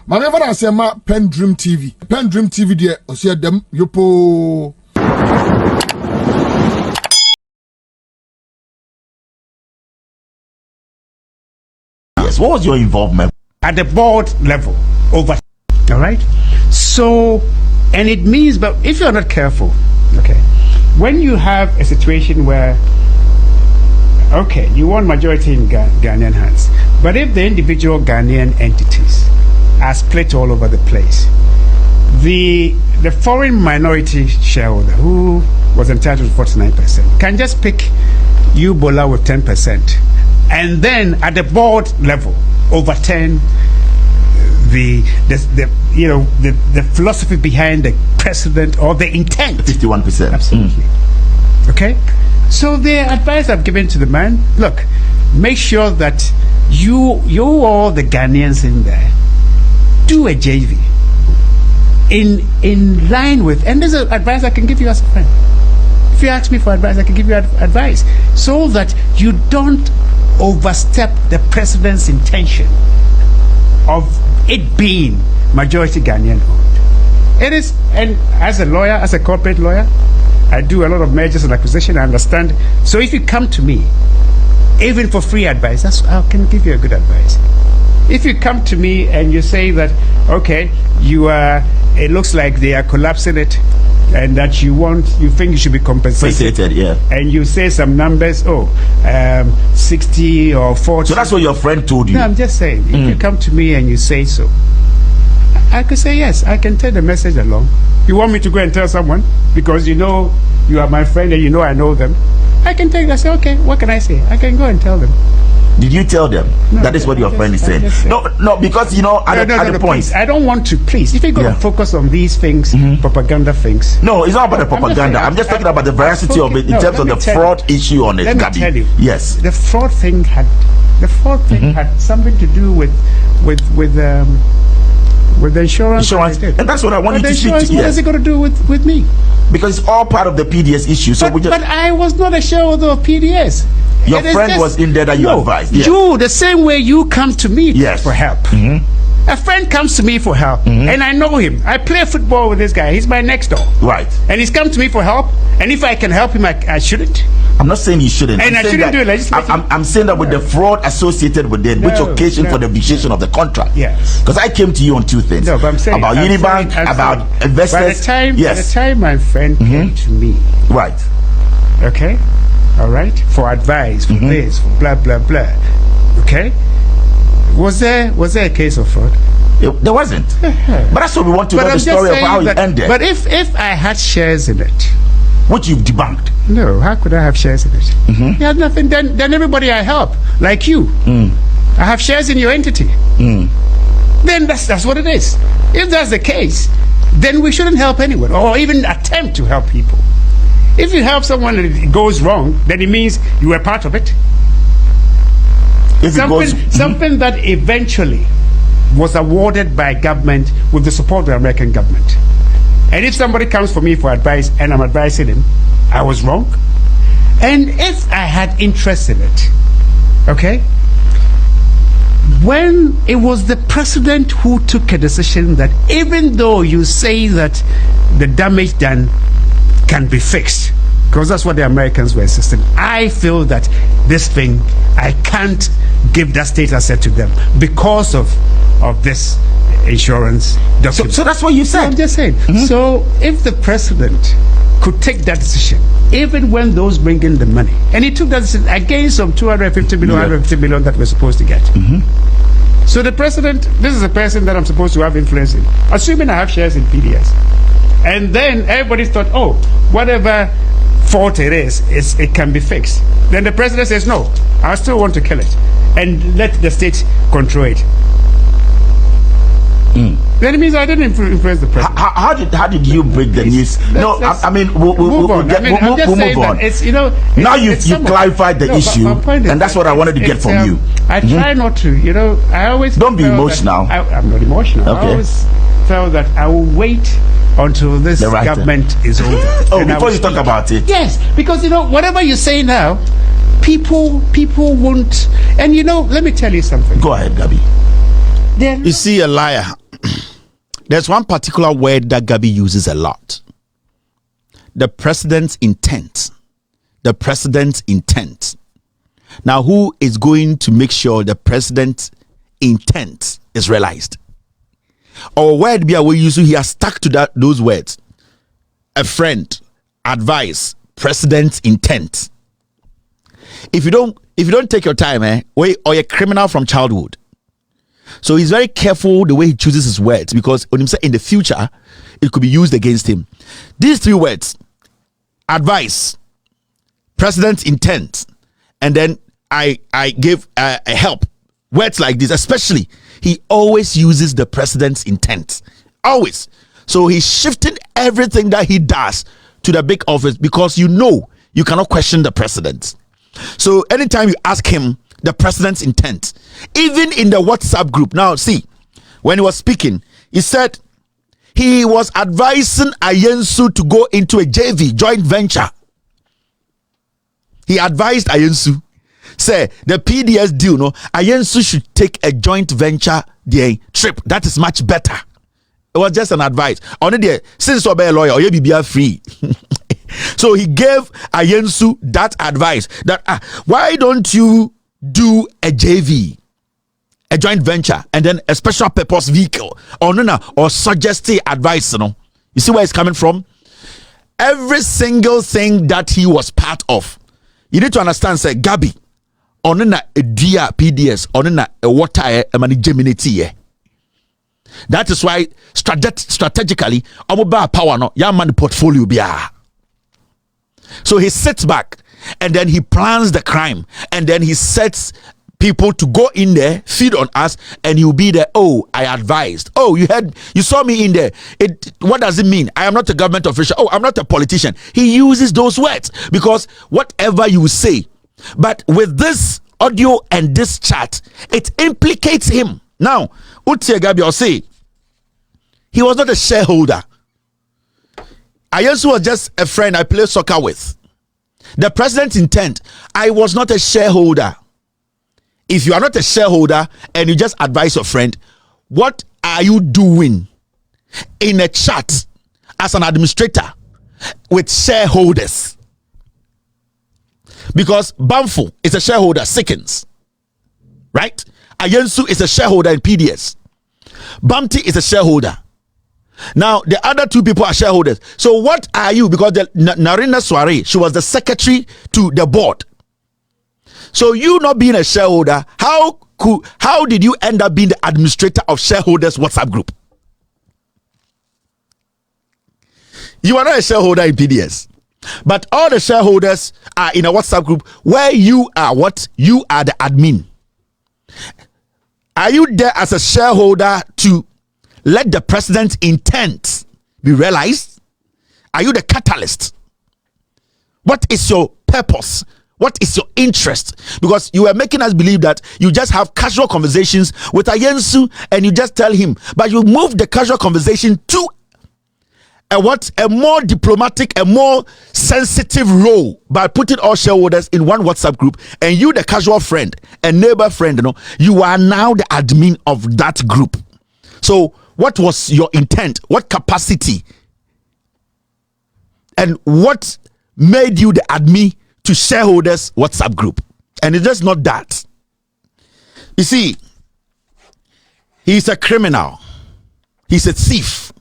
My never say ma PENDREAM TV. PENDREAM TV there, o see them yopo. Yes, what was your involvement? At the board level, over. All right? So, and it means, but if you're not careful, okay, when you have a situation where, okay, you want majority in Ghanaian hands, but if the individual Ghanaian entities are split all over the place, the foreign minority shareholder who was entitled to 49% can just pick you, Bola, with 10%, and then at the board level overturn the philosophy behind the president or the intent. 51%. Absolutely. Okay? So the advice I've given to the man, look, make sure that you all the Ghanaians in there do a JV in line with, and there's an advice I can give you as a friend. If you ask me for advice, I can give you advice so that you don't overstep the president's intention of it being majority Ghanaian owned. It is, and as a lawyer, as a corporate lawyer, I do a lot of mergers and acquisition. I understand. So if you come to me, even for free advice, I can give you a good advice. If you come to me and you say that, okay, it looks like they are collapsing it, and that you think you should be compensated, yeah, and you say some numbers, 60 or 40. So that's what your friend told you? No, I'm just saying, if you come to me and you say so, I could say yes, I can take the message along. You want me to go and tell someone because you know you are my friend and you know I know them? I can take that. I say, okay, what can I say? I can go and tell them. Did you tell them? No, that is what your friend is saying. No, because at the point. Please, I don't want to, please. If you're going to focus on these things, propaganda things. No, it's not about the propaganda. I'm just talking about the veracity of it in terms of the fraud issue on it, Gabby. Let me tell you. Yes. The fraud thing had something to do with the insurance. And that's what I wanted to speak to you. What is it going to do with me? Because it's all part of the PDS issue. So but I was not a shareholder of PDS. Your friend was in there that you advised. Yes. You, the same way you come to me for help. A friend comes to me for help, and I know him. I play football with this guy. He's my next door. Right. And he's come to me for help. And if I can help him, I shouldn't. I'm not saying you shouldn't. And I shouldn't do it. I'm saying that with the fraud associated with it, which occasioned for the vitiation of the contract. Yes. Because I came to you on two things. No, but I'm saying about Unibank, about investors. By the time my friend came to me. Right. Okay. All right. For advice, for this, for blah blah blah. Okay. Was there a case of fraud? There wasn't. But that's what we want to know, the story of how it ended. But if I had shares in it, which you've debunked. No, how could I have shares in it? You had nothing. Then everybody I help, like you, I have shares in your entity. Then that's what it is. If that's the case, then we shouldn't help anyone or even attempt to help people. If you help someone and it goes wrong, then it means you were part of it. Something that eventually was awarded by government with the support of the American government. And if somebody comes for me for advice and I'm advising him, I was wrong. And if I had interest in it, okay, when it was the president who took a decision that even though you say that the damage done can be fixed, because that's what the Americans were insisting, I feel that this thing, I can't give that state asset to them because of this insurance document. So that's what you said. I'm just saying. So if the president could take that decision, even when those bring in the money, and he took that decision against some 250 million, 150 million that we're supposed to get. So the president, this is a person that I'm supposed to have influence in, assuming I have shares in PDS. And then everybody thought, oh, whatever fault it is, it can be fixed. Then the president says, no, I still want to kill it and let the state control it. Then it means I didn't influence the president. How did you break the news? No, I mean, we'll move on. We'll move on. It's, now you've clarified the issue, and that's what I wanted to get from you. I try not to, I always... Don't be emotional. I'm not emotional. Okay. I always felt that I will wait until this government is over. Before you talk about it. Yes, because, whatever you say now, people won't... And, let me tell you something. Go ahead, Gabby. You see a liar There's one particular word that Gabby uses a lot. The president's intent. The president's intent. Now, who is going to make sure the president's intent is realized? Our word we use, he has stuck to those words. A friend, advice, president's intent. If you don't take your time, or you're a criminal from childhood. So he's very careful the way he chooses his words, because when he said in the future, it could be used against him. These three words: advice, president's intent, and then I give a help. Words like this, especially, he always uses the president's intent. Always. So he's shifting everything that he does to the big office, because you cannot question the president. So anytime you ask him the president's intent, even in the WhatsApp group. Now, see, when he was speaking, he said he was advising Ayensu to go into a JV, joint venture. He advised Ayensu, say the PDS deal, Ayensu should take a joint venture trip. That is much better. It was just an advice. Only there, since you're a lawyer, you be free. So he gave Ayensu that advice that why don't you do a JV, a joint venture, and then a special purpose vehicle, or suggest advice. You see where it's coming from? Every single thing that he was part of, you need to understand. Say Gabby, a dear PDS, a water geminity. That is why strategically, power man portfolio biya. So he sits back and then he plans the crime, and then he sets people to go in there, feed on us, and he'll be there. Oh, I advised. Oh, you saw me in there. What does it mean? I am not a government official. Oh, I'm not a politician. He uses those words because whatever you say, but with this audio and this chat, it implicates him. Now, Utie Gabby will say he was not a shareholder. Ayensu was just a friend I play soccer with. The president's intent, I was not a shareholder. If you are not a shareholder and you just advise your friend, what are you doing in a chat as an administrator with shareholders? Because Bamfo is a shareholder, Sickens, right? Ayensu is a shareholder in PDS. Bamti is a shareholder. Now, the other two people are shareholders. So what are you? Because Narina Soare, she was the secretary to the board. So you not being a shareholder, how did you end up being the administrator of shareholders WhatsApp group? You are not a shareholder in PDS. But all the shareholders are in a WhatsApp group where you are what? You are the admin. Are you there as a shareholder to let the president's intent be realized? Are you the catalyst? What is your purpose? What is your interest? Because you are making us believe that you just have casual conversations with Ayensu and you just tell him, but you move the casual conversation to a more diplomatic, a more sensitive role by putting all shareholders in one WhatsApp group, and you, the casual friend and neighbor friend, you are now the admin of that group. So what was your intent? What capacity? And what made you the admin to shareholders WhatsApp group? And it's just not that. You see, he's a criminal. He's a thief.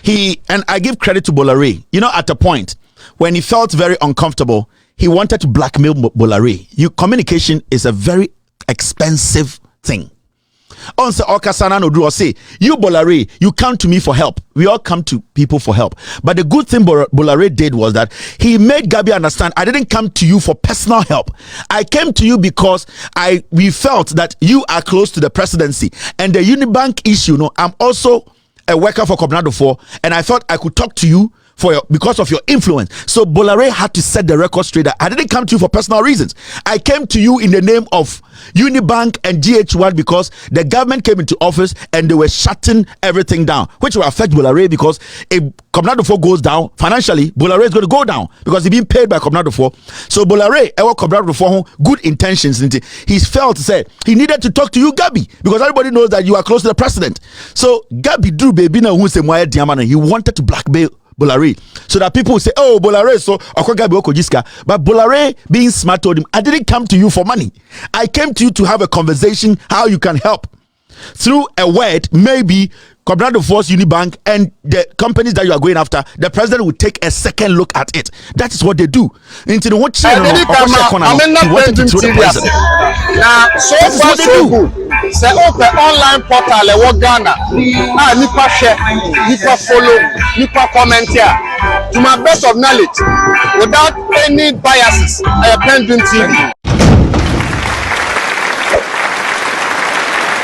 And I give credit to Bolare. At a point when he felt very uncomfortable, he wanted to blackmail Bolare. Communication is a very expensive thing. On say Okasana no do or say, you Bolare, you come to me for help. We all come to people for help. But the good thing Bolare did was that he made Gabby understand, I didn't come to you for personal help. I came to you because we felt that you are close to the presidency. And the Unibank issue, I'm also a worker for Combinado 4, and I thought I could talk to you because of your influence. So Bolare had to set the record straight. I didn't come to you for personal reasons. I came to you in the name of Unibank and GH1 because the government came into office and they were shutting everything down, which will affect Bolare because if Comnado 4 goes down financially, Bolare is going to go down because he's being paid by Comnado 4. So Bolare, Comnado 4, good intentions. He felt to say he needed to talk to you, Gabby, because everybody knows that you are close to the president. So Gabby drew baby na who say he wanted to blackmail Bolare so that people will say, oh, Bolare, so Gabby Okojiska. But Bolare, being smart, told him, I didn't come to you for money. I came to you to have a conversation how you can help. Through a word, maybe Comrade Force, Unibank, and the companies that you are going after, the president will take a second look at it. That is what they do. Into the what he wanted to throw the president. Now, so far so good. Say open online portal e Ghana. Nipa share, nipa follow, nipa comment here. To my best of knowledge, without any biases, PENDREAM TV.